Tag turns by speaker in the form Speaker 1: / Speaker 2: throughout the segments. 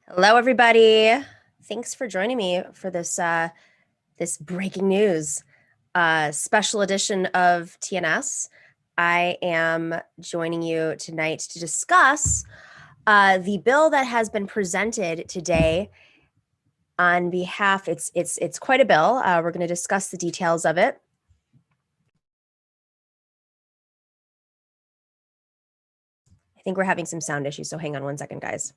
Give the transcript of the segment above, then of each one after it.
Speaker 1: Hello, everybody. Thanks for joining me for this breaking news special edition of TNS. I am joining you tonight to discuss the bill that has been presented today on behalf. It's quite a bill. We're going to discuss the details of it. I think we're having some sound issues, so hang on one second, guys.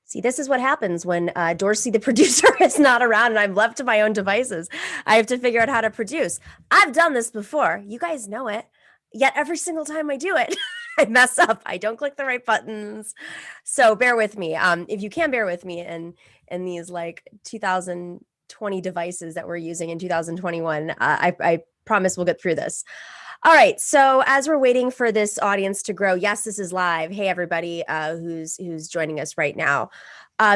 Speaker 1: See, this is what happens when Dorsey, the producer, is not around and I'm left to my own devices. I have to figure out how to produce. I've done this before. You guys know it. Yet every single time I do it, I mess up. I don't click the right buttons. So bear with me. If you can bear with me in these like 2020 devices that we're using in 2021, I promise we'll get through this. All right. So as we're waiting for this audience to grow, yes, this is live. Hey, everybody who's joining us right now.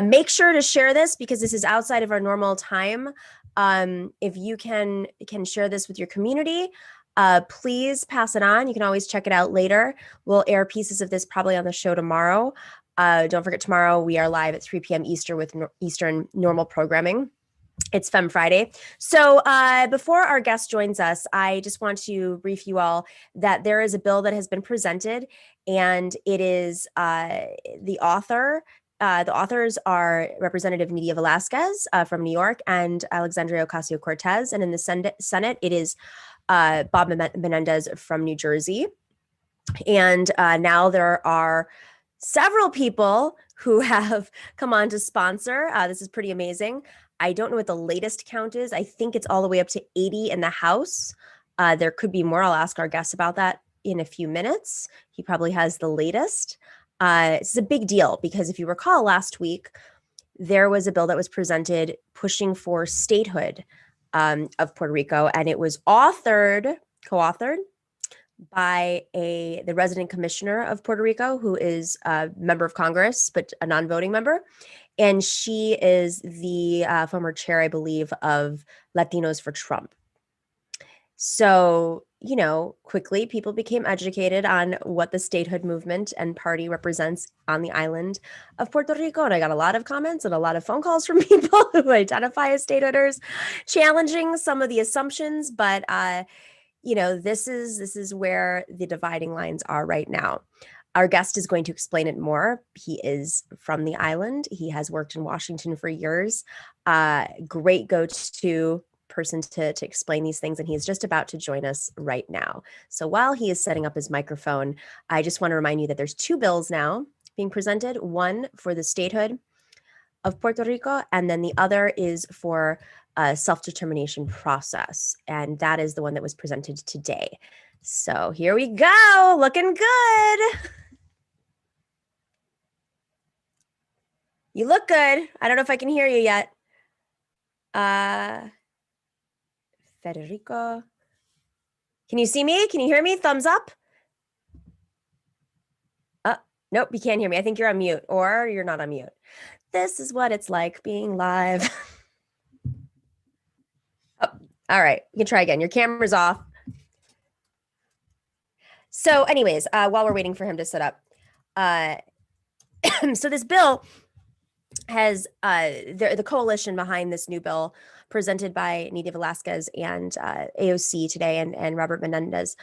Speaker 1: Make sure to share this because this is outside of our normal time. If you can share this with your community, please pass it on. You can always check it out later. We'll air pieces of this probably on the show tomorrow. Don't forget, tomorrow we are live at 3 p.m. Eastern with Eastern normal programming. It's Femme Friday. So before our guest joins us, I just want to brief you all that there is a bill that has been presented, and it is the author. The authors are Representative Nydia Velasquez from New York and Alexandria Ocasio-Cortez. And in the Senate, it is Bob Menendez from New Jersey. And now there are several people who have come on to sponsor. This is pretty amazing. I don't know what the latest count is. I think it's all the way up to 80 in the House. There could be more. I'll ask our guest about that in a few minutes. He probably has the latest. It's a big deal because if you recall last week, there was a bill that was presented pushing for statehood of Puerto Rico, and it was co-authored by the resident commissioner of Puerto Rico, who is a member of Congress, but a non-voting member. And she is the former chair, I believe, of Latinos for Trump. So, quickly people became educated on what the statehood movement and party represents on the island of Puerto Rico. And I got a lot of comments and a lot of phone calls from people who identify as statehooders, challenging some of the assumptions. But, this is where the dividing lines are right now. Our guest is going to explain it more. He is from the island. He has worked in Washington for years. Great go-to person to explain these things, and he's just about to join us right now. So while he is setting up his microphone, I just want to remind you that there's two bills now being presented, one for the statehood of Puerto Rico, and then the other is for a self-determination process, and that is the one that was presented today. So here we go, looking good. You look good. I don't know if I can hear you yet. Federico. Can you see me? Can you hear me? Thumbs up. Nope, you can't hear me. I think you're on mute, or you're not on mute. This is what it's like being live. Oh, all right, you can try again. Your camera's off. So anyways, while we're waiting for him to set up, so this bill has the coalition behind this new bill presented by Nydia Velasquez and AOC today and Robert Menendez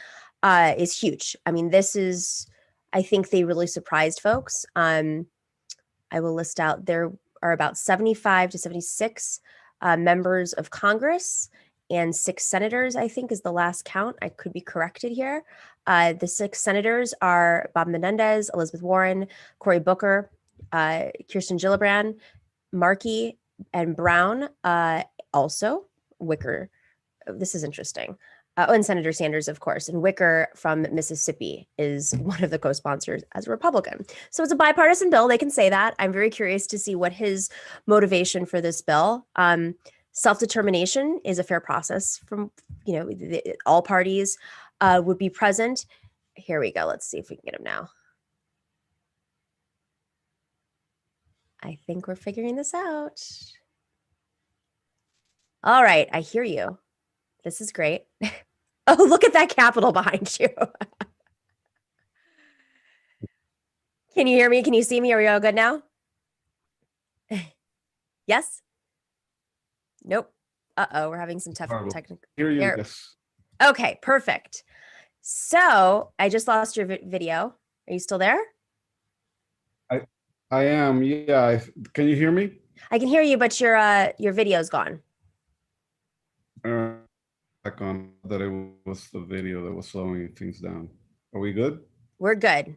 Speaker 1: is huge. I mean, I think they really surprised folks. I will list out, there are about 75 to 76 members of Congress and 6 senators, I think is the last count. I could be corrected here. The 6 senators are Bob Menendez, Elizabeth Warren, Cory Booker, Kirsten Gillibrand, Markey, and Brown, also Wicker. This is interesting. And Senator Sanders, of course, and Wicker from Mississippi is one of the co-sponsors as a Republican. So it's a bipartisan bill. They can say that. I'm very curious to see what his motivation for this bill. Self-determination is a fair process from, all parties would be present. Here we go. Let's see if we can get him now. I think we're figuring this out. All right, I hear you. This is great. Oh, look at that Capitol behind you. Can you hear me? Can you see me? Are we all good now? Yes? Nope. Uh-oh, we're having some technical.
Speaker 2: Hear you, yes.
Speaker 1: Okay, perfect. So I just lost your video. Are you still there?
Speaker 2: I am. Yeah. Can you hear me?
Speaker 1: I can hear you, but your video's gone.
Speaker 2: Back on that it was the video that was slowing things down. Are we good?
Speaker 1: We're good.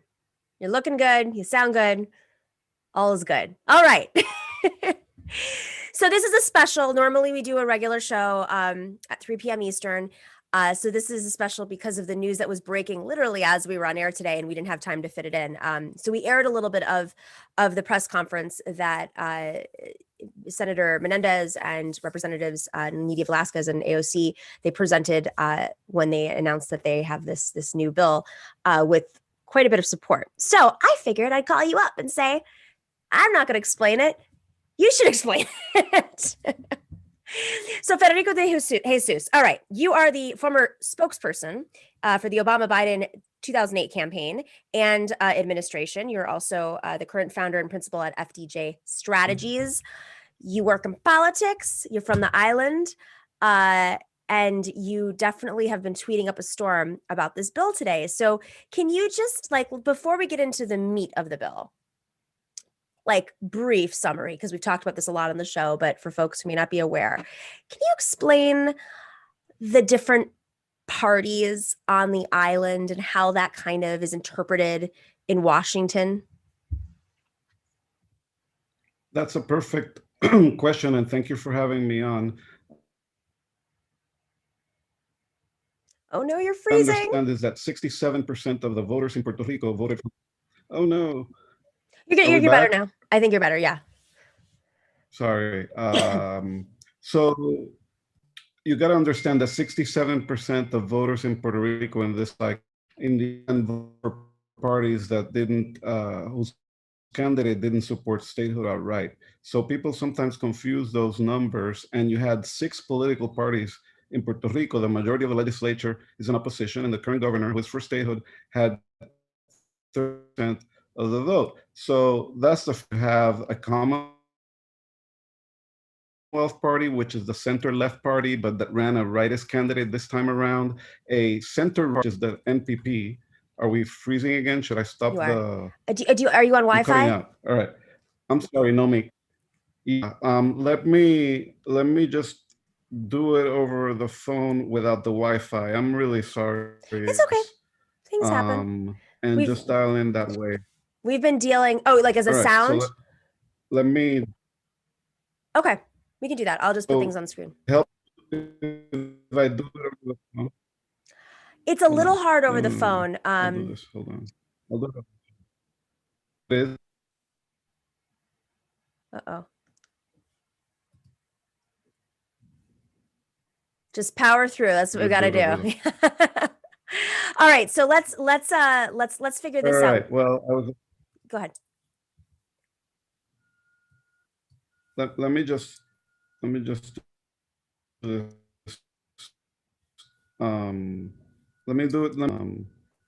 Speaker 1: You're looking good. You sound good. All is good. All right. So this is a special. Normally we do a regular show at 3 p.m. Eastern. So this is a special because of the news that was breaking literally as we were on air today, and we didn't have time to fit it in. So we aired a little bit of the press conference that Senator Menendez and Representatives Nomiki, Velasquez, and AOC, they presented when they announced that they have this new bill with quite a bit of support. So I figured I'd call you up and say, I'm not going to explain it. You should explain it. So Federico de Jesus, all right, you are the former spokesperson for the Obama-Biden 2008 campaign and administration. You're also the current founder and principal at FDJ Strategies. You work in politics. You're from the island. And you definitely have been tweeting up a storm about this bill today. So can you just, like, before we get into the meat of the bill, like brief summary, because we've talked about this a lot on the show, but for folks who may not be aware, can you explain the different parties on the island and how that kind of is interpreted in Washington?
Speaker 2: That's a perfect question, and thank you for having me on.
Speaker 1: Oh no, you're freezing.
Speaker 2: I understand is that 67% of the voters in Puerto Rico voted for. Oh no.
Speaker 1: You're better now. I think you're better. Yeah.
Speaker 2: Sorry. So you got to understand that 67% of voters in Puerto Rico in this, like, in the end, parties that didn't, whose candidate didn't support statehood outright. So people sometimes confuse those numbers, and you had 6 political parties in Puerto Rico. The majority of the legislature is in opposition, and the current governor, who is for statehood, had 30% of the vote. So that's the have a Commonwealth Party, which is the center-left party, but that ran a rightist candidate this time around. A center, which is the NPP. Are we freezing again? Should I stop
Speaker 1: the? Are you on Wi-Fi?
Speaker 2: Cutting out. All right. I'm sorry, Nomiki. Yeah. Let me just do it over the phone without the Wi-Fi. I'm really sorry.
Speaker 1: It's okay. Things happen.
Speaker 2: And just dial in that way.
Speaker 1: We've been dealing. Oh, like as a sound.
Speaker 2: So let me.
Speaker 1: Okay, we can do that. I'll just put things on screen.
Speaker 2: Help if I do it over the phone.
Speaker 1: It's a little hard over the phone.
Speaker 2: I'll do this. Hold on. I'll do it.
Speaker 1: Uh-oh. Just power through. That's what we got to do. All right, so let's figure this out.
Speaker 2: All right. Well,
Speaker 1: Go ahead.
Speaker 2: Let me just do this. Let me do it. Let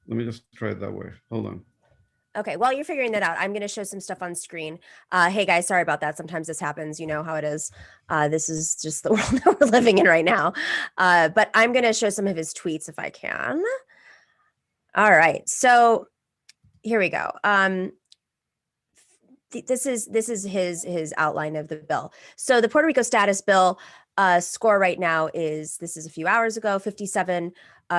Speaker 2: me just try it that way. Hold on.
Speaker 1: Okay, while you're figuring that out, I'm going to show some stuff on screen. Hey guys, sorry about that. Sometimes this happens. You know how it is. This is just the world that we're living in right now. But I'm going to show some of his tweets if I can. All right, so here we go. This is his outline of the bill. So the Puerto Rico status bill score right now is, this is a few hours ago, 57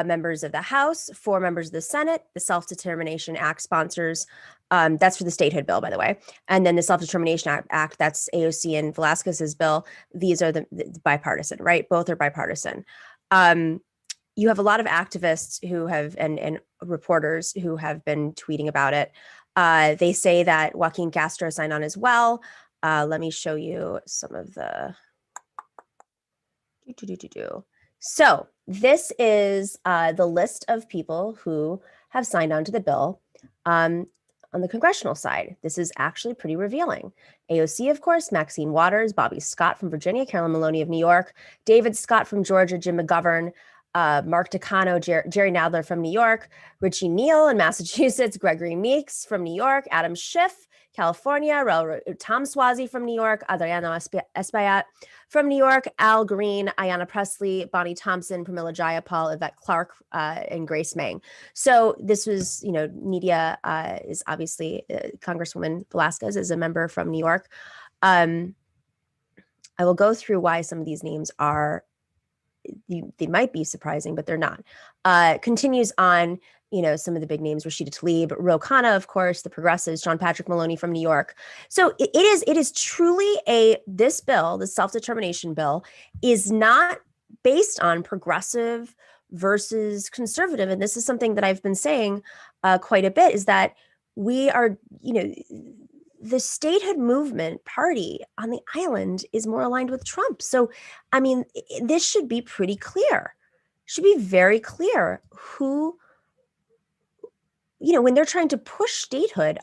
Speaker 1: members of the House, 4 members of the Senate, the Self-Determination Act sponsors. That's for the statehood bill, by the way. And then the Self-Determination Act, that's AOC and Velasquez's bill. These are the bipartisan, right? Both are bipartisan. You have a lot of activists who have, and reporters who have been tweeting about it. They say that Joaquin Castro signed on as well. Let me show you some of the. So this is the list of people who have signed on to the bill. on the congressional side, this is actually pretty revealing. AOC, of course, Maxine Waters, Bobby Scott from Virginia, Carolyn Maloney of New York, David Scott from Georgia, Jim McGovern, Mark Takano, Jerry Nadler from New York, Richie Neal in Massachusetts, Gregory Meeks from New York, Adam Schiff, California, Tom Swazi from New York, Adriano Espaillat from New York, Al Green, Ayanna Pressley, Bonnie Thompson, Pramila Jayapal, Yvette Clarke, and Grace Meng. So this was, Nidia is obviously Congresswoman Velasquez is a member from New York. I will go through why some of these names are, they might be surprising, but they're not. Continues on, some of the big names, Rashida Tlaib, Ro Khanna, of course, the progressives, John Patrick Maloney from New York. So it is truly this bill, the self-determination bill, is not based on progressive versus conservative. And this is something that I've been saying quite a bit, is that we are, the statehood movement party on the island is more aligned with Trump. So, I mean, this should be pretty clear. Should be very clear who, when they're trying to push statehood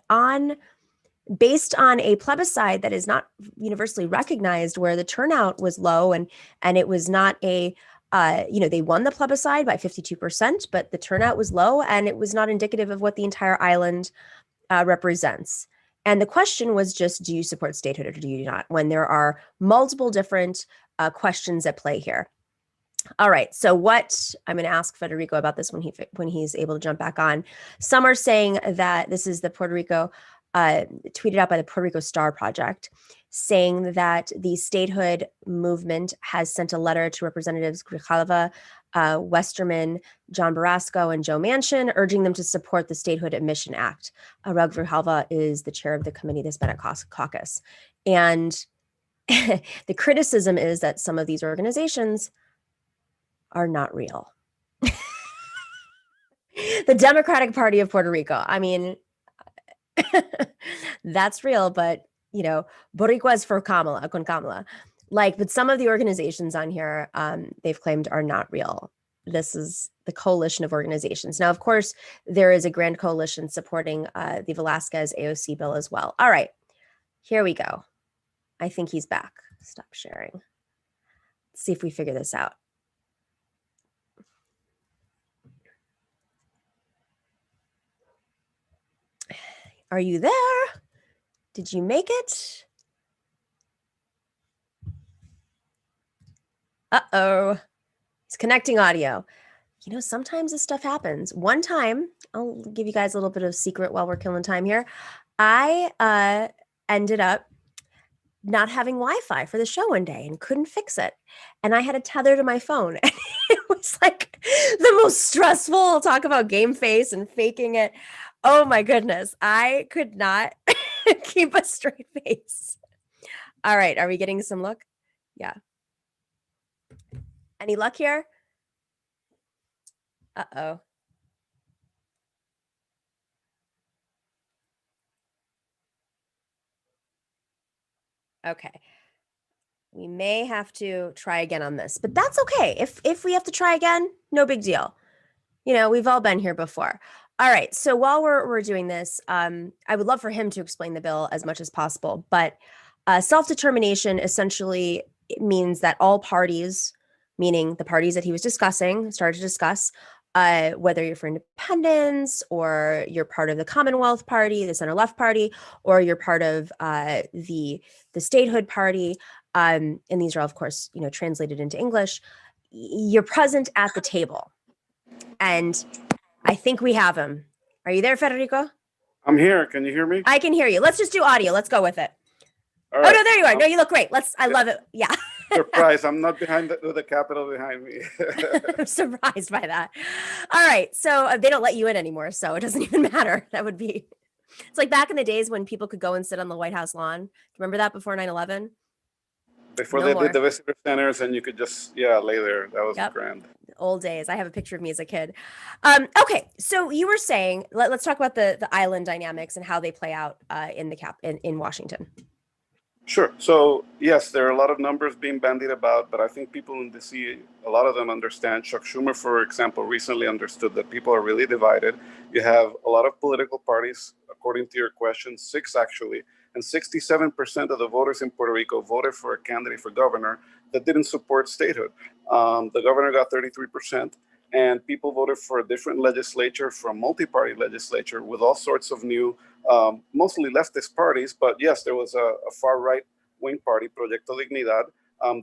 Speaker 1: based on a plebiscite that is not universally recognized, where the turnout was low and it was not they won the plebiscite by 52%, but the turnout was low and it was not indicative of what the entire island represents. And the question was just, do you support statehood or do you not? When there are multiple different questions at play here. All right. So what I'm going to ask Federico about this when he's able to jump back on. Some are saying that this is the Puerto Rico, tweeted out by the Puerto Rico Star Project, saying that the statehood movement has sent a letter to Representatives Grijalva, Westerman, John Barrasco, and Joe Manchin, urging them to support the Statehood Admission Act. Rug Grijalva is the chair of the committee, the Senate caucus. And the criticism is that some of these organizations are not real. The Democratic Party of Puerto Rico. I mean, that's real, but Boricuas for Kamala, con Kamala. But some of the organizations on here, they've claimed are not real. This is the coalition of organizations. Now, of course, there is a grand coalition supporting the Velasquez AOC bill as well. All right, here we go. I think he's back. Stop sharing. Let's see if we figure this out. Are you there? Did you make it? Uh-oh. He's connecting audio. Sometimes this stuff happens. One time, I'll give you guys a little bit of secret while we're killing time here. I ended up not having Wi-Fi for the show one day and couldn't fix it. And I had a tether to my phone. And it was like the most stressful, talk about game face and faking it. Oh my goodness. I could not keep a straight face. All right. Are we getting some luck? Yeah. Any luck here? Uh-oh. Okay. We may have to try again on this, but that's okay. If we have to try again, no big deal. We've all been here before. All right. So while we're doing this, I would love for him to explain the bill as much as possible. But self-determination essentially means that all parties, meaning the parties that he was started to discuss, whether you're for independence or you're part of the Commonwealth Party, the center-left party, or you're part of the Statehood Party, and these are, of course, translated into English, you're present at the table. And I think we have him. Are you there, Federico?
Speaker 3: I'm here. Can you hear me?
Speaker 1: I can hear you. Let's just do audio. Let's go with it.
Speaker 3: All right.
Speaker 1: Oh, no, there you are. No, you look great. I love it. Yeah.
Speaker 3: Surprise. I'm not behind the Capitol behind me.
Speaker 1: I'm surprised by that. All right. So they don't let you in anymore, so it doesn't even matter. That would be, it's like back in the days when people could go and sit on the White House lawn. Remember that before 9/11?
Speaker 3: Before they did the visitor centers and you could just, lay there. That was grand.
Speaker 1: Old days. I have a picture of me as a kid. Okay. So you were saying, let's talk about the island dynamics and how they play out in Washington.
Speaker 3: Sure. So, yes, there are a lot of numbers being bandied about, but I think people in D.C., a lot of them understand. Chuck Schumer, for example, recently understood that people are really divided. You have a lot of political parties according to your question, 6 actually, and 67% of the voters in Puerto Rico voted for a candidate for governor that didn't support statehood. The governor got 33%, and people voted for a different legislature, for a multi-party legislature with all sorts of new, mostly leftist parties. But yes, there was a far-right wing party, Proyecto Dignidad,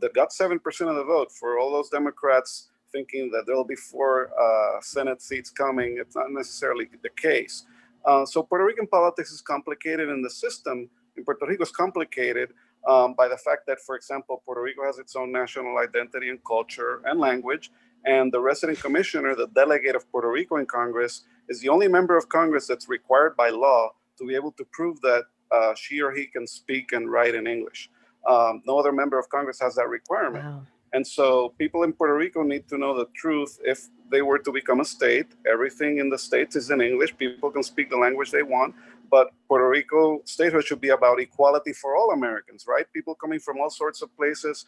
Speaker 3: that got 7% of the vote. For all those Democrats thinking that there'll be 4 Senate seats coming, it's not necessarily the case. So Puerto Rican politics is complicated, and the system in Puerto Rico is complicated by the fact that, for example, Puerto Rico has its own national identity and culture and language, and the resident commissioner, the delegate of Puerto Rico in Congress, is the only member of Congress that's required by law to be able to prove that she or he can speak and write in English. No other member of Congress has that requirement.
Speaker 1: Wow.
Speaker 3: And so people in Puerto Rico need to know the truth. If they were to become a state, everything in the states is in English. People can speak the language they want, but Puerto Rico statehood should be about equality for all Americans, right? People coming from all sorts of places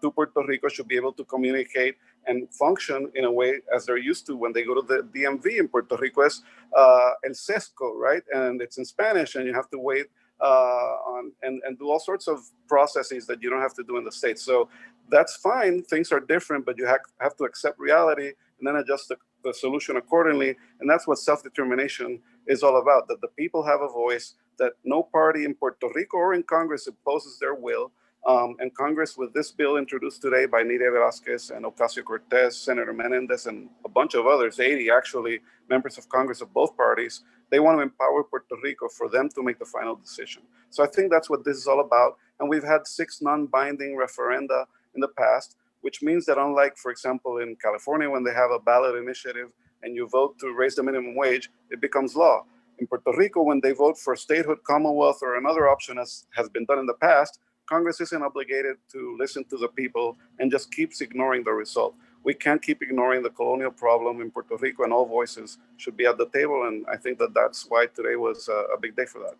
Speaker 3: to Puerto Rico should be able to communicate and function in a way as they're used to when they go to the DMV in Puerto Rico as el sesco, right? And it's in Spanish, and you have to wait and do all sorts of processes that you don't have to do in the States. So that's fine. Things are different, but you have to accept reality and then adjust the solution accordingly. And that's what self-determination is all about, that the people have a voice, that no party in Puerto Rico or in Congress imposes their will. And Congress, with this bill introduced today by Nidia Velasquez and Ocasio-Cortez, Senator Menendez, and a bunch of others, 80 actually, members of Congress of both parties, they want to empower Puerto Rico for them to make the final decision. So I think that's what this is all about. And we've had 6 non-binding referenda in the past, which means that unlike, for example, in California, when they have a ballot initiative and you vote to raise the minimum wage, it becomes law. In Puerto Rico, when they vote for statehood, Commonwealth, or another option, as has been done in the past, Congress isn't obligated to listen to the people and just keeps ignoring the result. We can't keep ignoring the colonial problem in Puerto Rico, and all voices should be at the table. And I think that that's why today was a big day for that.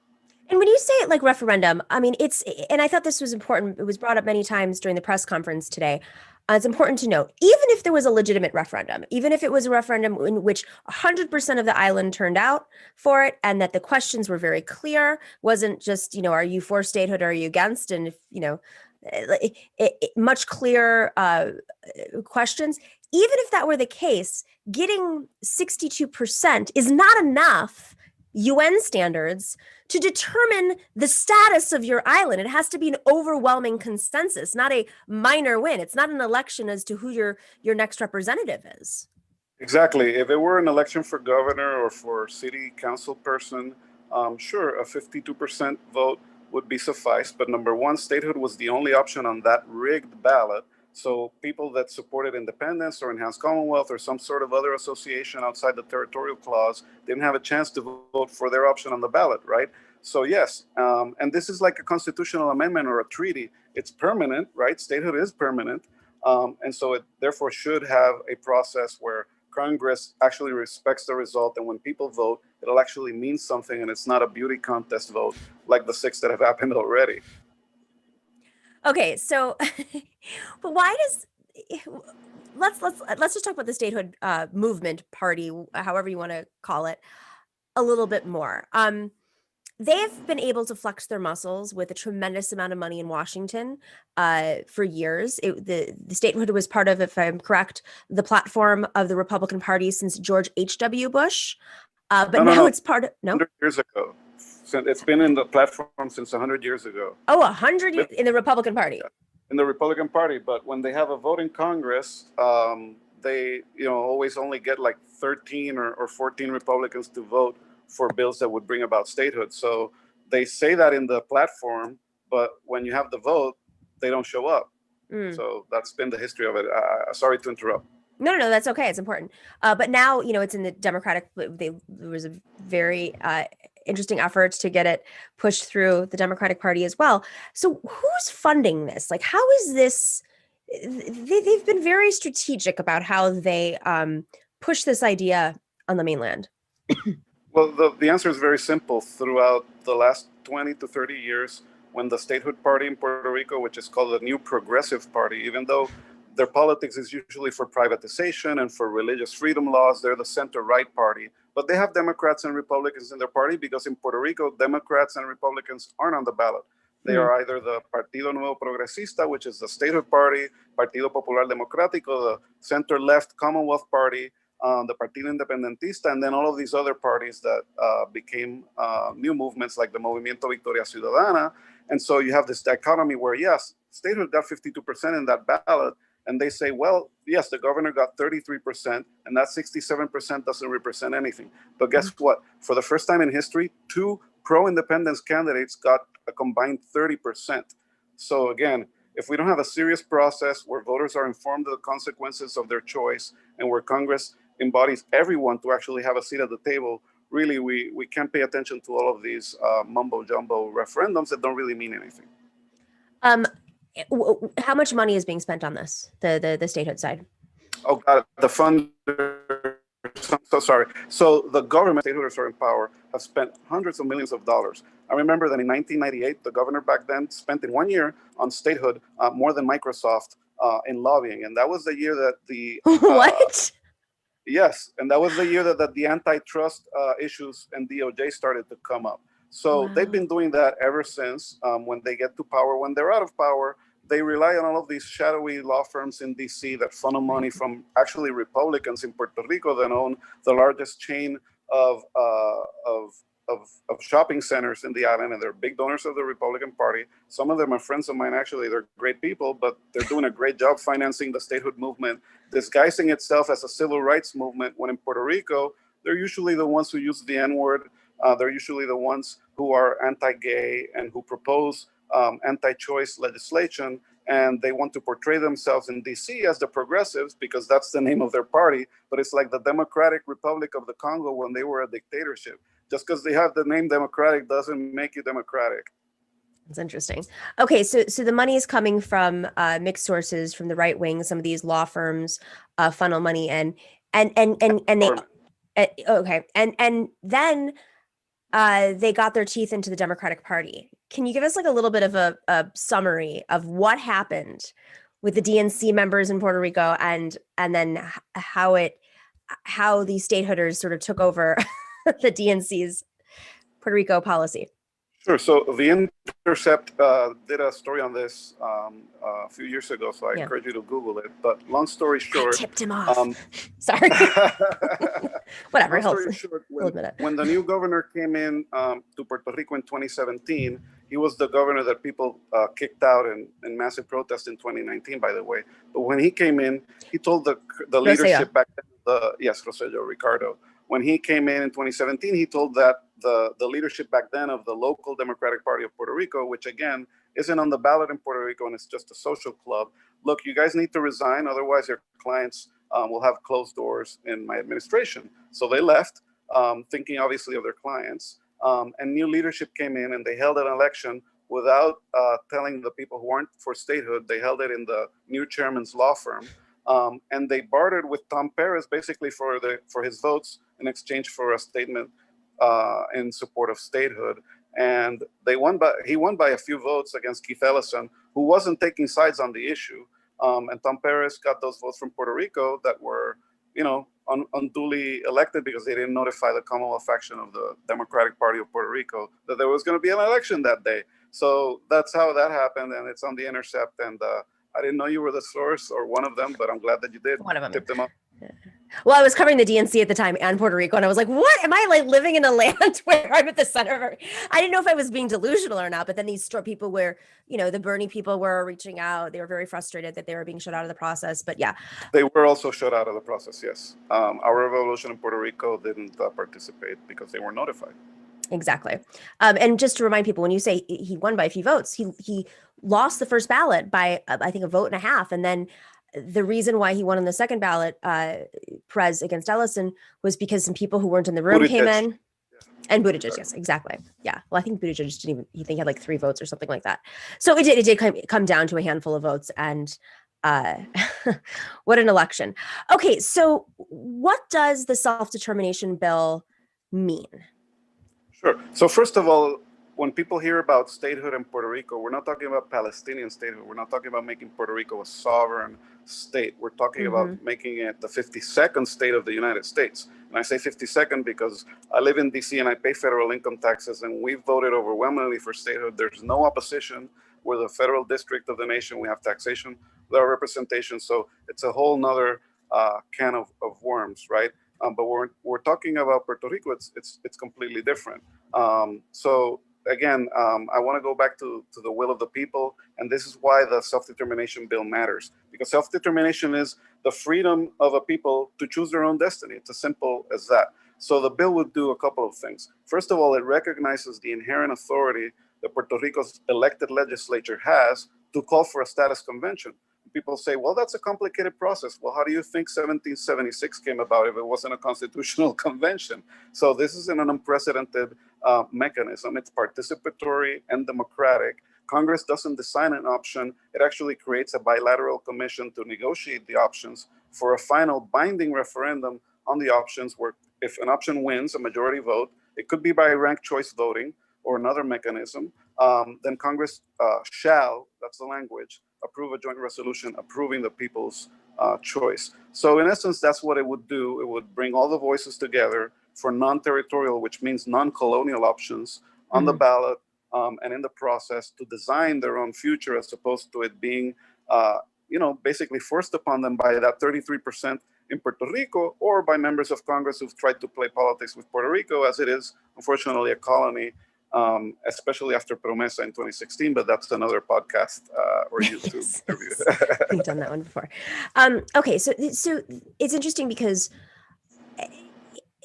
Speaker 1: And when you say it like referendum, I mean, and I thought this was important. It was brought up many times during the press conference today. It's important to note, even if there was a legitimate referendum, even if it was a referendum in which 100% of the island turned out for it, and that the questions were very clear, wasn't just, are you for statehood or are you against? And if, much clearer questions, even if that were the case, getting 62% is not enough UN standards to determine the status of your island. It has to be an overwhelming consensus, not a minor win. It's not an election as to who your next representative is.
Speaker 3: Exactly. If it were an election for governor or for city council person, sure, a 52% vote would be suffice. But number one, statehood was the only option on that rigged ballot. So people that supported independence or enhanced Commonwealth or some sort of other association outside the territorial clause didn't have a chance to vote for their option on the ballot, right? So yes, and this is like a constitutional amendment or a treaty. It's permanent, right? Statehood is permanent. And so it therefore should have a process where Congress actually respects the result. And when people vote, it'll actually mean something, and it's not a beauty contest vote like the 6 that have happened already.
Speaker 1: Okay, so, but why does let's just talk about the statehood movement party, however you want to call it, a little bit more. They've been able to flex their muscles with a tremendous amount of money in Washington for years. The statehood was part of, if I'm correct, the platform of the Republican Party since George H.W. Bush. But now it's part of
Speaker 3: 100 years ago. It's been in the platform since 100 years ago.
Speaker 1: Oh, 100 years in the Republican Party.
Speaker 3: In the Republican Party, but when they have a vote in Congress, they always only get like 13 or 14 Republicans to vote for bills that would bring about statehood. So they say that in the platform, but when you have the vote, they don't show up. So that's been the history of it. Sorry to interrupt.
Speaker 1: No, that's okay. It's important. But now, it's in the Democratic, there was a very interesting effort to get it pushed through the Democratic Party as well. So who's funding this? Like, how is this? They've been very strategic about how they push this idea on the mainland.
Speaker 3: Well, the answer is very simple. Throughout the last 20 to 30 years, when the Statehood Party in Puerto Rico, which is called the New Progressive Party, even though their politics is usually for privatization and for religious freedom laws, they're the center-right party. But they have Democrats and Republicans in their party because in Puerto Rico, Democrats and Republicans aren't on the ballot. They are either the Partido Nuevo Progresista, which is the Statehood Party, Partido Popular Democrático, the center-left Commonwealth Party, the Partido Independentista, and then all of these other parties that became new movements like the Movimiento Victoria Ciudadana. And so you have this dichotomy where, yes, statehood got 52% in that ballot, and they say, well, yes, the governor got 33%, and that 67% doesn't represent anything. But guess what? For the first time in history, two pro-independence candidates got a combined 30%. So again, if we don't have a serious process where voters are informed of the consequences of their choice and where Congress embodies everyone to actually have a seat at the table, really we can't pay attention to all of these mumbo-jumbo referendums that don't really mean anything.
Speaker 1: How much money is being spent on this, the statehood side?
Speaker 3: Oh God, the fund. I'm so sorry. So the government, statehooders are in power, have spent hundreds of millions of dollars. I remember that in 1998, the governor back then spent in 1 year on statehood more than Microsoft in lobbying. And that was the year that the...
Speaker 1: What?
Speaker 3: Yes, and that was the year that the antitrust issues and DOJ started to come up. So they've been doing that ever since. When they get to power, when they're out of power, they rely on all of these shadowy law firms in DC that funnel money from actually Republicans in Puerto Rico that own the largest chain of shopping centers in the island, and they're big donors of the Republican Party. Some of them are friends of mine, actually. They're great people, but they're doing a great job financing the statehood movement, disguising itself as a civil rights movement, when in Puerto Rico, they're usually the ones who use the N-word. They're usually the ones who are anti-gay and who propose anti-choice legislation, and they want to portray themselves in DC as the progressives because that's the name of their party, but it's like the Democratic Republic of the Congo when they were a dictatorship. Just because they have the name Democratic doesn't make you Democratic.
Speaker 1: That's interesting. Okay, so the money is coming from mixed sources, from the right wing. Some of these law firms funnel money in, and they okay, and then they got their teeth into the Democratic Party. Can you give us like a little bit of a summary of what happened with the DNC members in Puerto Rico, and then how these statehooders sort of took over the DNC's Puerto Rico policy?
Speaker 3: Sure. So The Intercept did a story on this a few years ago, so I encourage you to Google it. But long story short,
Speaker 1: I tipped him off. Sorry. Whatever.
Speaker 3: Long story short, when the new governor came in to Puerto Rico in 2017, he was the governor that people kicked out in massive protest in 2019, by the way. But when he came in, he told the leadership back then, Rosselló Ricardo. When he came in 2017, he told that the leadership back then of the local Democratic Party of Puerto Rico, which again isn't on the ballot in Puerto Rico and it's just a social club, look, you guys need to resign, otherwise your clients will have closed doors in my administration. So they left, thinking obviously of their clients, and new leadership came in and they held an election without telling the people who aren't for statehood. They held it in the new chairman's law firm. And they bartered with Tom Perez basically for his votes in exchange for a statement in support of statehood. And he won by a few votes against Keith Ellison, who wasn't taking sides on the issue. And Tom Perez got those votes from Puerto Rico that were, unduly elected because they didn't notify the Commonwealth faction of the Democratic Party of Puerto Rico that there was going to be an election that day. So that's how that happened, and it's on The Intercept. And I didn't know you were the source or one of them, but I'm glad that you did.
Speaker 1: One of them.
Speaker 3: Tip them up.
Speaker 1: Well, I was covering the DNC at the time and Puerto Rico, and I was like, what? Am I like living in a land where I'm at the center of it? I didn't know if I was being delusional or not, but then these people where, the Bernie people were reaching out. They were very frustrated that they were being shut out of the process, but yeah.
Speaker 3: They were also shut out of the process, yes. Our revolution in Puerto Rico didn't participate because they weren't notified.
Speaker 1: Exactly. And just to remind people, when you say he won by a few votes, he lost the first ballot by, I think, a vote and a half. And then the reason why he won on the second ballot, Perez against Ellison, was because some people who weren't in the room came in. And Buttigieg, yes, exactly. Yeah. Well, I think Buttigieg didn't even, he think he had like 3 votes or something like that. So it did come down to a handful of votes, and what an election. Okay. So what does the self-determination bill mean?
Speaker 3: Sure. So first of all, when people hear about statehood in Puerto Rico, we're not talking about Palestinian statehood. We're not talking about making Puerto Rico a sovereign state. We're talking about making it the 52nd state of the United States. And I say 52nd because I live in DC and I pay federal income taxes, and we voted overwhelmingly for statehood. There's no opposition. We're the federal district of the nation. We have taxation, without representation. So it's a whole nother can of worms, right? But we're talking about Puerto Rico. It's completely different. So again, I want to go back to the will of the people, and this is why the self-determination bill matters, because self-determination is the freedom of a people to choose their own destiny. It's as simple as that. So the bill would do a couple of things. First of all, it recognizes the inherent authority that Puerto Rico's elected legislature has to call for a status convention. People say, well, that's a complicated process. Well, how do you think 1776 came about if it wasn't a constitutional convention? So this is an unprecedented mechanism. It's participatory and democratic. Congress doesn't decide an option. It actually creates a bilateral commission to negotiate the options for a final binding referendum on the options, where if an option wins a majority vote, it could be by ranked choice voting or another mechanism, then Congress shall, that's the language, approve a joint resolution approving the people's choice. So in essence, that's what it would do. It would bring all the voices together for non-territorial, which means non-colonial options on the ballot and in the process to design their own future, as opposed to it being, basically forced upon them by that 33% in Puerto Rico or by members of Congress who've tried to play politics with Puerto Rico, as it is, unfortunately, a colony. Especially after Promesa in 2016, but that's another podcast or YouTube interview.
Speaker 1: We've done that one before. Okay, so it's interesting because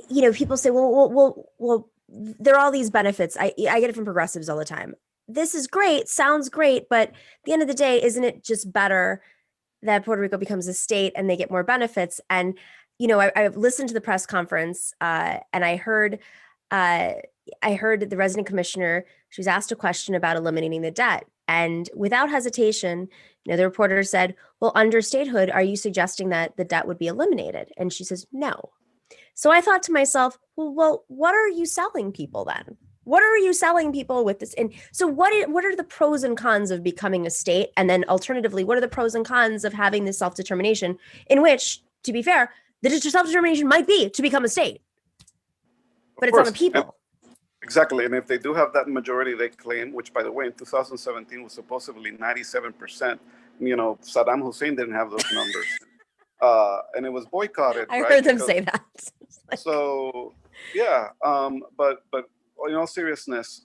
Speaker 1: people say, well, there are all these benefits. I get it from progressives all the time. This is great, sounds great, but at the end of the day, isn't it just better that Puerto Rico becomes a state and they get more benefits? And I've listened to the press conference and I heard the resident commissioner, she was asked a question about eliminating the debt. And without hesitation, the reporter said, well, under statehood, are you suggesting that the debt would be eliminated? And she says, no. So I thought to myself, well, what are you selling people then? What are you selling people with this? And so what are the pros and cons of becoming a state? And then alternatively, what are the pros and cons of having this self-determination, in which, to be fair, the self-determination might be to become a state, but it's on the people.
Speaker 3: Exactly. And if they do have that majority they claim, which, by the way, in 2017 was supposedly 97%, Saddam Hussein didn't have those numbers. And it was boycotted.
Speaker 1: I heard them say that.
Speaker 3: So, yeah. But in all seriousness,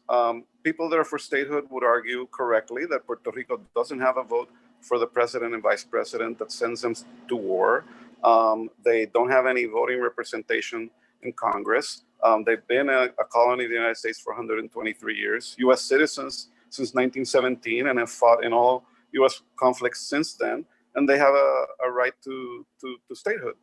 Speaker 3: people that are for statehood would argue correctly that Puerto Rico doesn't have a vote for the president and vice president that sends them to war. They don't have any voting representation in Congress. They've been a colony of the United States for 123 years, U.S. citizens since 1917, and have fought in all U.S. conflicts since then. And they have a right to statehood.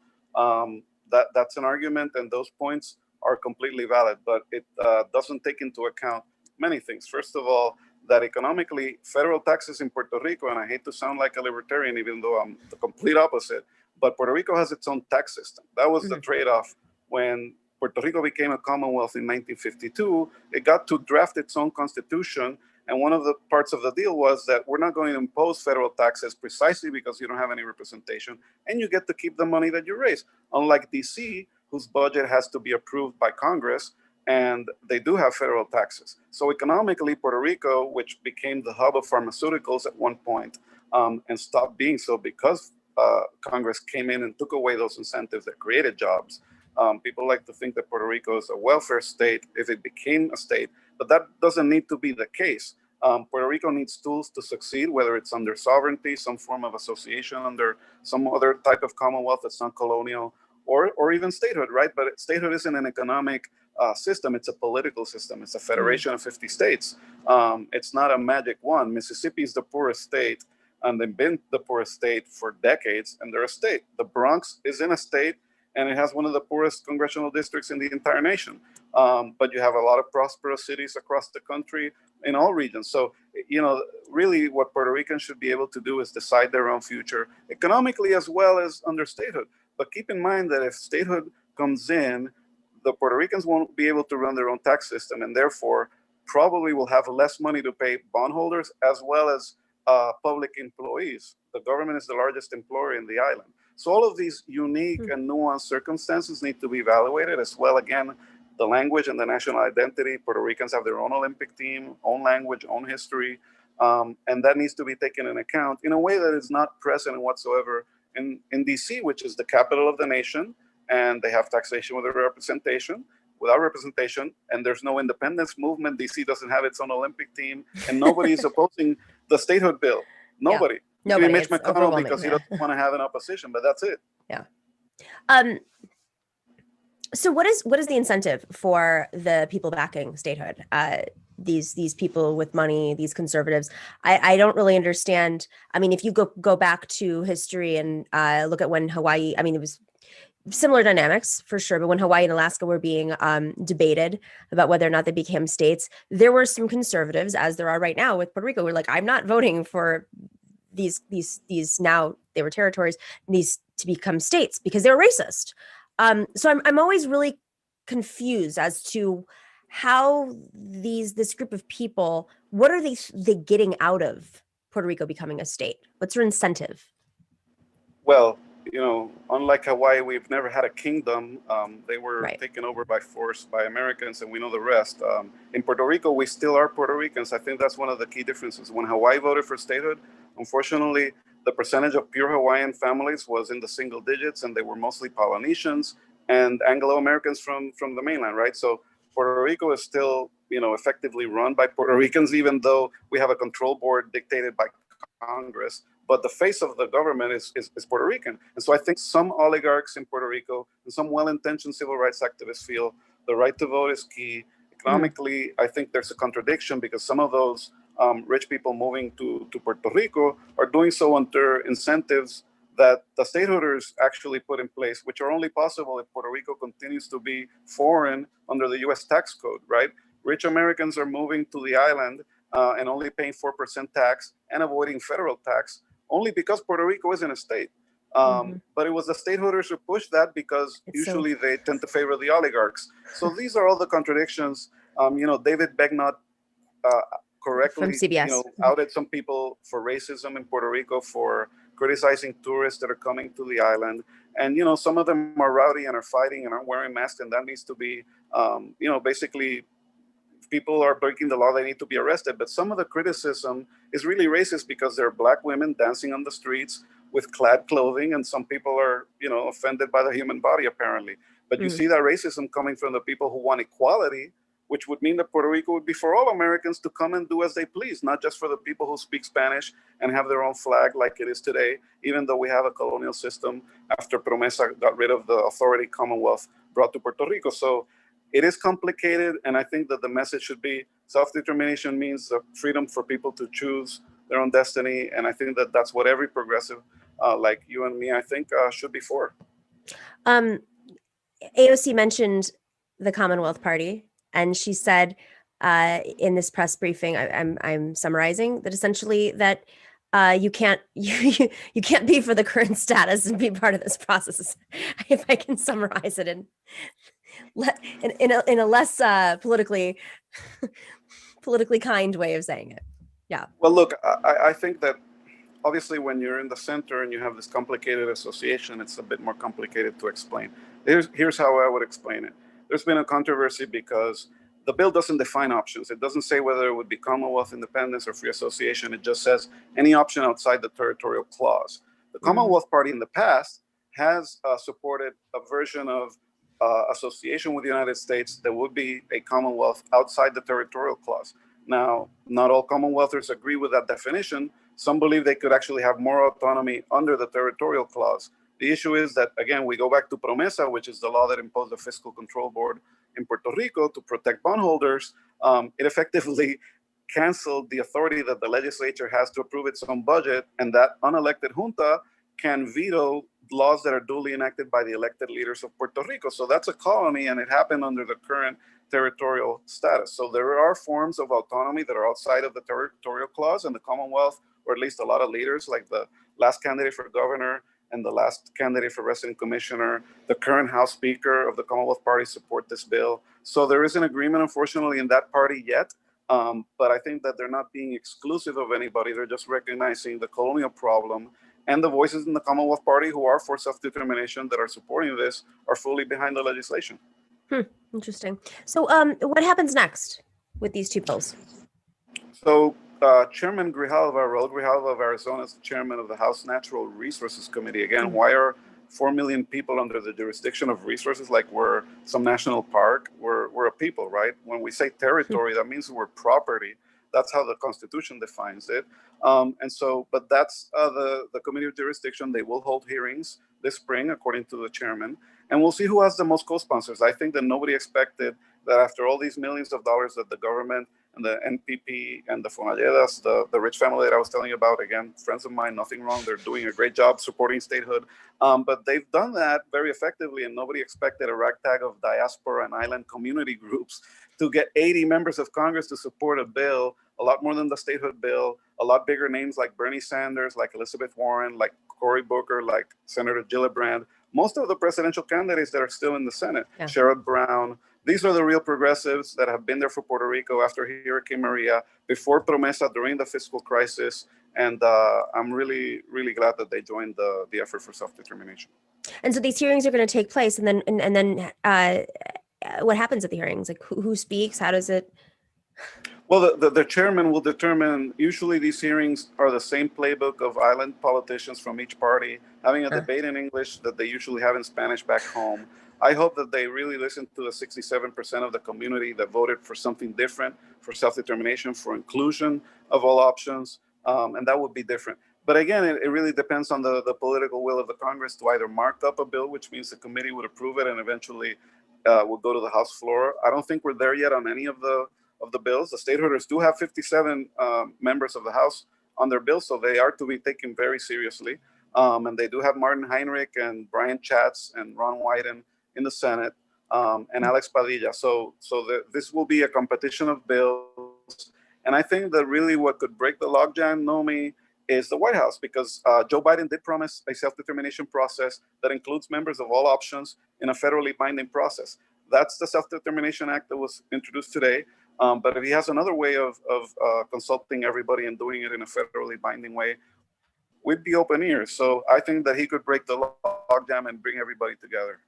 Speaker 3: That's an argument, and those points are completely valid, but it doesn't take into account many things. First of all, that economically, federal taxes in Puerto Rico, and I hate to sound like a libertarian, even though I'm the complete opposite, but Puerto Rico has its own tax system. That was the trade-off when Puerto Rico became a Commonwealth in 1952. It got to draft its own constitution, and one of the parts of the deal was that we're not going to impose federal taxes precisely because you don't have any representation, and you get to keep the money that you raise. Unlike DC, whose budget has to be approved by Congress, and they do have federal taxes. So economically, Puerto Rico, which became the hub of pharmaceuticals at one point, and stopped being so because Congress came in and took away those incentives that created jobs. People like to think that Puerto Rico is a welfare state if it became a state, but that doesn't need to be the case. Puerto Rico needs tools to succeed, whether it's under sovereignty, some form of association, under some other type of commonwealth that's not colonial, or even statehood, right? But statehood isn't an economic system, it's a political system. It's a federation of 50 states. It's not a magic wand. Mississippi is the poorest state, and they've been the poorest state for decades, and they're a state. The Bronx is in a state, and it has one of the poorest congressional districts in the entire nation. But you have a lot of prosperous cities across the country in all regions. So, really what Puerto Ricans should be able to do is decide their own future economically as well as under statehood. But keep in mind that if statehood comes in, the Puerto Ricans won't be able to run their own tax system, and therefore probably will have less money to pay bondholders as well as public employees. The government is the largest employer in the island. So all of these unique and nuanced circumstances need to be evaluated as well. Again, the language and the national identity. Puerto Ricans have their own Olympic team, own language, own history. And that needs to be taken into account in a way that is not present whatsoever in DC, which is the capital of the nation. And they have taxation without representation, and there's no independence movement. DC doesn't have its own Olympic team, and nobody is opposing the statehood bill. Nobody.
Speaker 1: Yeah.
Speaker 3: Maybe Mitch
Speaker 1: It's
Speaker 3: McConnell because he doesn't want to have an opposition, but that's it.
Speaker 1: Yeah. So what is the incentive for the people backing statehood? These people with money, these conservatives. I don't really understand. I mean, if you go back to history and look at when Hawaii, I mean, it was similar dynamics for sure, but when Hawaii and Alaska were being debated about whether or not they became states, there were some conservatives, as there are right now with Puerto Rico, who were like, I'm not voting for these now they were territories, these to become states because they're racist. So I'm always really confused as to how this group of people, what are they getting out of Puerto Rico becoming a state? What's their incentive?
Speaker 3: Well, unlike Hawaii, we've never had a kingdom. They were taken over by force by Americans, and we know the rest. In Puerto Rico, we still are Puerto Ricans. I think that's one of the key differences. When Hawaii voted for statehood, unfortunately, the percentage of pure Hawaiian families was in the single digits, and they were mostly Polynesians and Anglo-Americans from the mainland, right? So Puerto Rico is still, effectively run by Puerto Ricans, even though we have a control board dictated by Congress. But the face of the government is Puerto Rican. And so I think some oligarchs in Puerto Rico and some well-intentioned civil rights activists feel the right to vote is key. Economically, I think there's a contradiction because some of those rich people moving to Puerto Rico are doing so under incentives that the stateholders actually put in place, which are only possible if Puerto Rico continues to be foreign under the US tax code, right? Rich Americans are moving to the island and only paying 4% tax and avoiding federal tax only because Puerto Rico isn't a state. But it was the stateholders who pushed that because usually they tend to favor the oligarchs. So these are all the contradictions. David Begnot correctly
Speaker 1: from CBS
Speaker 3: outed some people for racism in Puerto Rico for criticizing tourists that are coming to the island. And, some of them are rowdy and are fighting and aren't wearing masks. And that needs to be, basically, if people are breaking the law, they need to be arrested. But some of the criticism is really racist because there are Black women dancing on the streets with clad clothing. And some people are, offended by the human body, apparently. But you see that racism coming from the people who want equality, which would mean that Puerto Rico would be for all Americans to come and do as they please, not just for the people who speak Spanish and have their own flag like it is today, even though we have a colonial system after Promesa got rid of the authority Commonwealth brought to Puerto Rico. So it is complicated, and I think that the message should be self-determination means the freedom for people to choose their own destiny, and I think that that's what every progressive like you and me, I think, should be for.
Speaker 1: AOC mentioned the Commonwealth Party, and she said in this press briefing, I'm summarizing, that essentially that you can't be for the current status and be part of this process. If I can summarize it in a less politically kind way of saying it. Yeah.
Speaker 3: Well, look, I think that obviously when you're in the center and you have this complicated association, it's a bit more complicated to explain. Here's how I would explain it. There's been a controversy because the bill doesn't define options. It doesn't say whether it would be Commonwealth independence or free association. It just says any option outside the territorial clause. The Commonwealth Party in the past has supported a version of association with the United States that would be a Commonwealth outside the territorial clause. Now, not all Commonwealthers agree with that definition. Some believe they could actually have more autonomy under the territorial clause. The issue is that, again, we go back to Promesa, which is the law that imposed the Fiscal Control Board in Puerto Rico to protect bondholders. It effectively canceled the authority that the legislature has to approve its own budget, and that unelected junta can veto laws that are duly enacted by the elected leaders of Puerto Rico. So that's a colony, and it happened under the current territorial status. So there are forms of autonomy that are outside of the territorial clause, and the Commonwealth, or at least a lot of leaders, like the last candidate for governor and the last candidate for resident commissioner, the current House Speaker of the Commonwealth Party, support this bill. So there is an agreement, unfortunately, in that party yet. But I think that they're not being exclusive of anybody. They're just recognizing the colonial problem And the voices in the Commonwealth Party who are for self-determination that are supporting this are fully behind the legislation.
Speaker 1: Interesting. So what happens next with these two bills?
Speaker 3: So Chairman Grijalva, Raul Grijalva of Arizona, is the chairman of the House Natural Resources Committee. Again, why are 4 million people under the jurisdiction of resources like we're some national park? We're a people, right? When we say territory, that means we're property. That's how the Constitution defines it. But that's the Committee of Jurisdiction. They will hold hearings this spring, according to the chairman, and we'll see who has the most co-sponsors. I think that nobody expected that after all these millions of dollars that the government and the NPP and the Fonalledas, the rich family that I was telling you about, again, friends of mine, nothing wrong. They're doing a great job supporting statehood. But they've done that very effectively, and nobody expected a ragtag of diaspora and island community groups to get 80 members of Congress to support a bill, a lot more than the statehood bill, a lot bigger names like Bernie Sanders, like Elizabeth Warren, like Cory Booker, like Senator Gillibrand, most of the presidential candidates that are still in the Senate, Sherrod Brown. These are the real progressives that have been there for Puerto Rico after Hurricane Maria, before Promesa, during the fiscal crisis. And I'm really, really glad that they joined the effort for self-determination.
Speaker 1: And so these hearings are going to take place, and then what happens at the hearings? Like who speaks? How does it?
Speaker 3: Well, the chairman will determine. Usually these hearings are the same playbook of island politicians from each party having a debate in English that they usually have in Spanish back home. I hope that they really listen to the 67% of the community that voted for something different, for self-determination, for inclusion of all options, and that would be different. But again, it really depends on the political will of the Congress to either mark up a bill, which means the committee would approve it and eventually will go to the House floor. I don't think we're there yet on any of the bills. The stateholders do have 57 members of the House on their bill, so they are to be taken very seriously. And they do have Martin Heinrich and Brian Schatz and Ron Wyden in the Senate, and Alex Padilla. So this will be a competition of bills. And I think that really what could break the logjam, Nomi, is the White House, because Joe Biden did promise a self-determination process that includes members of all options in a federally binding process. That's the Self-Determination Act that was introduced today. But if he has another way of consulting everybody and doing it in a federally binding way, we'd be open ears. So I think that he could break the logjam and bring everybody together.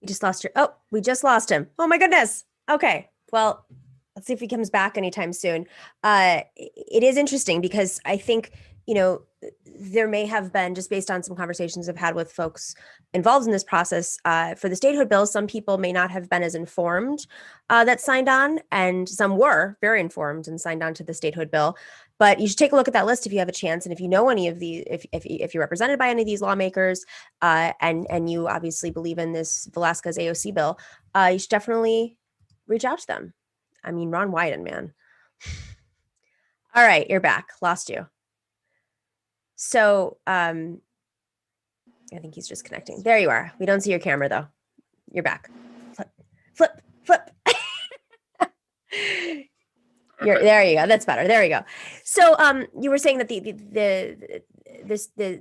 Speaker 1: We just lost we just lost him. Oh my goodness. Okay. Well, let's see if he comes back anytime soon. It is interesting because I think, there may have been, just based on some conversations I've had with folks involved in this process, for the statehood bill, some people may not have been as informed that signed on, and some were very informed and signed on to the statehood bill. But you should take a look at that list if you have a chance, and if you know any of these, if you're represented by any of these lawmakers, and you obviously believe in this Velasquez AOC bill, you should definitely reach out to them. I mean, Ron Wyden, man. All right, you're back. Lost you. So I think he's just connecting. There you are. We don't see your camera though. You're back. Flip. There you go. That's better. There you go. So you were saying that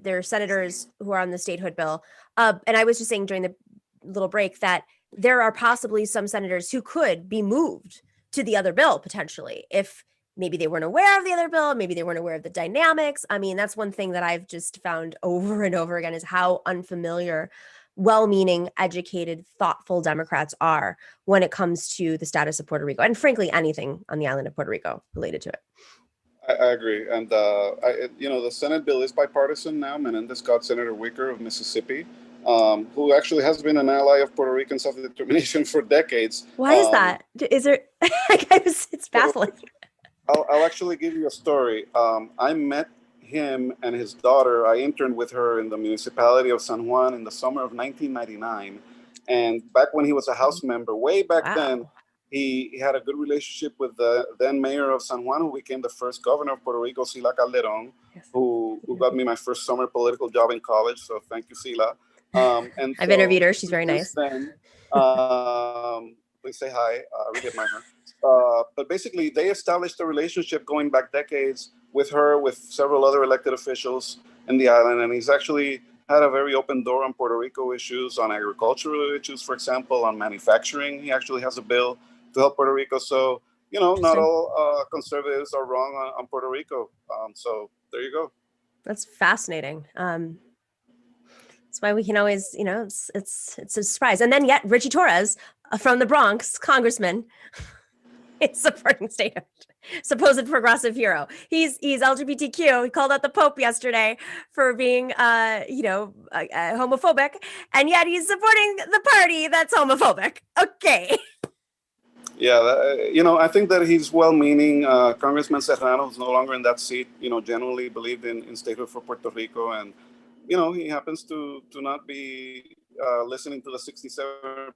Speaker 1: there are senators who are on the statehood bill, and I was just saying during the little break that there are possibly some senators who could be moved to the other bill potentially if maybe they weren't aware of the other bill, maybe they weren't aware of the dynamics. I mean, that's one thing that I've just found over and over again is how unfamiliar well-meaning, educated, thoughtful Democrats are when it comes to the status of Puerto Rico and frankly, anything on the island of Puerto Rico related to it.
Speaker 3: I agree. And, the Senate bill is bipartisan now. Menendez got Senator Wicker of Mississippi, who actually has been an ally of Puerto Rican self-determination for decades.
Speaker 1: Why is that? Is there, it's baffling.
Speaker 3: I'll actually give you a story. I met him and his daughter. I interned with her in the municipality of San Juan in the summer of 1999. And back when he was a House member, way back then, he had a good relationship with the then mayor of San Juan, who became the first governor of Puerto Rico, Sila Calderon, who got me my first summer political job in college. So thank you, Sila. And
Speaker 1: I've interviewed her. She's very nice.
Speaker 3: Then, please say hi. I really admire her. But basically, they established a relationship going back decades with her, with several other elected officials in the island. And he's actually had a very open door on Puerto Rico issues, on agricultural issues, for example, on manufacturing. He actually has a bill to help Puerto Rico. So, not all conservatives are wrong on Puerto Rico. So there you go.
Speaker 1: That's fascinating. That's why we can always, it's a surprise. And then yet Richie Torres from the Bronx, congressman, is supporting statehood. Supposed progressive hero. He's LGBTQ. He called out the Pope yesterday for being, homophobic, and yet he's supporting the party that's homophobic. Okay.
Speaker 3: Yeah, I think that he's well-meaning. Congressman Serrano, who's no longer in that seat, genuinely believed in statehood for Puerto Rico, and he happens to not be listening to the 67%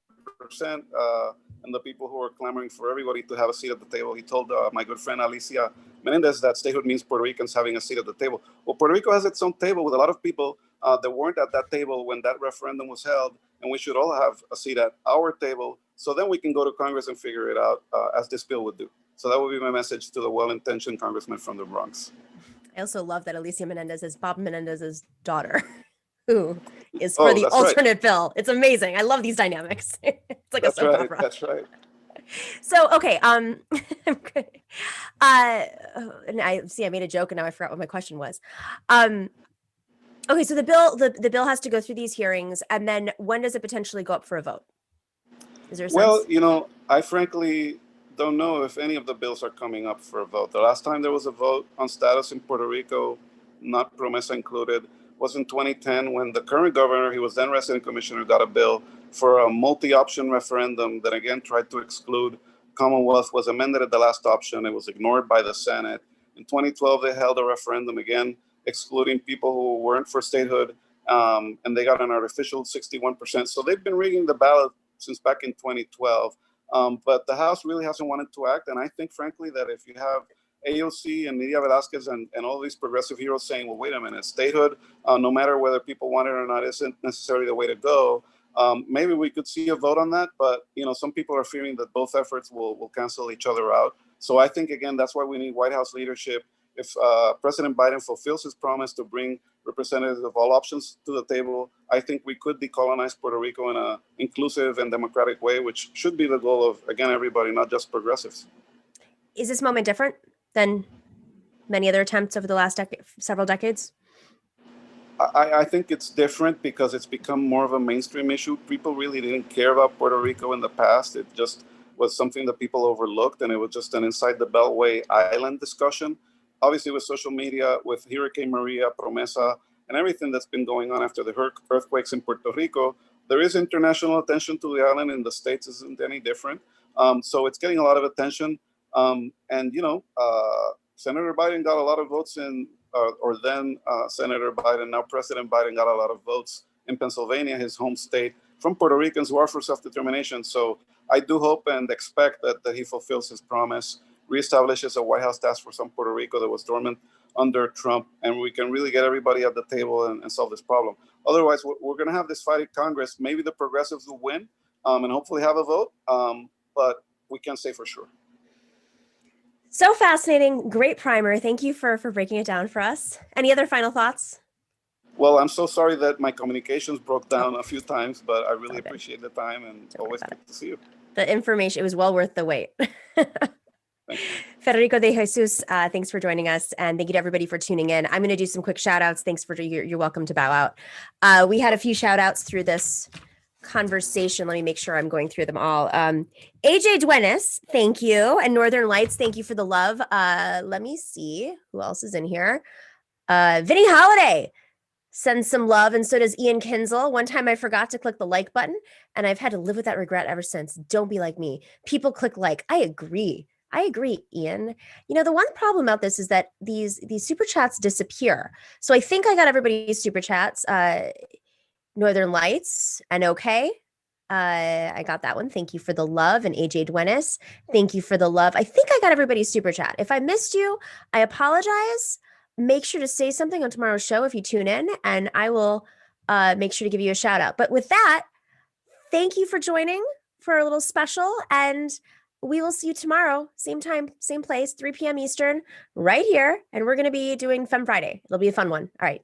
Speaker 3: and the people who are clamoring for everybody to have a seat at the table. He told my good friend Alicia Menendez that statehood means Puerto Ricans having a seat at the table. Well, Puerto Rico has its own table with a lot of people that weren't at that table when that referendum was held, and we should all have a seat at our table. So then we can go to Congress and figure it out as this bill would do. So that would be my message to the well-intentioned congressman from the Bronx.
Speaker 1: I also love that Alicia Menendez is Bob Menendez's daughter, who is for the alternate bill. It's amazing. I love these dynamics. It's like a soap opera.
Speaker 3: That's right.
Speaker 1: So, okay. And I made a joke and now I forgot what my question was. Okay, so the bill has to go through these hearings, and then when does it potentially go up for a vote? Is there a sense?
Speaker 3: Well, I frankly don't know if any of the bills are coming up for a vote. The last time there was a vote on status in Puerto Rico, not Promesa included, was in 2010 when the current governor, he was then resident commissioner, got a bill for a multi-option referendum that again tried to exclude Commonwealth, was amended at the last option. It was ignored by the Senate. In 2012, they held a referendum again, excluding people who weren't for statehood, and they got an artificial 61%. So they've been rigging the ballot since back in 2012. But the House really hasn't wanted to act. And I think, frankly, that if you have AOC and Nidia Velasquez and all these progressive heroes saying, well, wait a minute, statehood, no matter whether people want it or not, isn't necessarily the way to go. Maybe we could see a vote on that. But, some people are fearing that both efforts will cancel each other out. So I think, again, that's why we need White House leadership. If President Biden fulfills his promise to bring representatives of all options to the table, I think we could decolonize Puerto Rico in an inclusive and democratic way, which should be the goal of, again, everybody, not just progressives.
Speaker 1: Is this moment different than many other attempts over the last several decades?
Speaker 3: I think it's different because it's become more of a mainstream issue. People really didn't care about Puerto Rico in the past. It just was something that people overlooked, and it was just an inside the Beltway island discussion. Obviously, with social media, with Hurricane Maria, Promesa, and everything that's been going on after the earthquakes in Puerto Rico, there is international attention to the island, and the States isn't any different. So it's getting a lot of attention. Senator Biden got a lot of votes or then Senator Biden, now President Biden, got a lot of votes in Pennsylvania, his home state, from Puerto Ricans who are for self-determination. So I do hope and expect that he fulfills his promise, reestablishes a White House task force on Puerto Rico that was dormant under Trump, and we can really get everybody at the table and solve this problem. Otherwise, we're going to have this fight in Congress. Maybe the progressives will win and hopefully have a vote, but we can't say for sure.
Speaker 1: So fascinating. Great primer. Thank you for breaking it down for us. Any other final thoughts?
Speaker 3: Well, I'm so sorry that my communications broke down a few times, but I really appreciate the time and always good to see you.
Speaker 1: The information, it was well worth the wait. Federico de Jesus, thanks for joining us, and thank you to everybody for tuning in. I'm going to do some quick shout outs. Thanks for you're welcome to bow out. We had a few shout outs through this conversation. Let me make sure I'm going through them all. AJ Duenas, thank you. And Northern Lights, thank you for the love. Let me see who else is in here. Vinny Holiday sends some love, and so does Ian Kinzel. One time I forgot to click the like button, and I've had to live with that regret ever since. Don't be like me. People click like. I agree, Ian. The one problem about this is that these super chats disappear. So I think I got everybody's super chats. Northern Lights and okay. I got that one. Thank you for the love. And AJ Duenas, thank you for the love. I think I got everybody's super chat. If I missed you, I apologize. Make sure to say something on tomorrow's show if you tune in, and I will make sure to give you a shout out. But with that, thank you for joining for a little special, and we will see you tomorrow, same time, same place, 3 p.m. Eastern, right here. And we're going to be doing Femme Friday. It'll be a fun one. All right.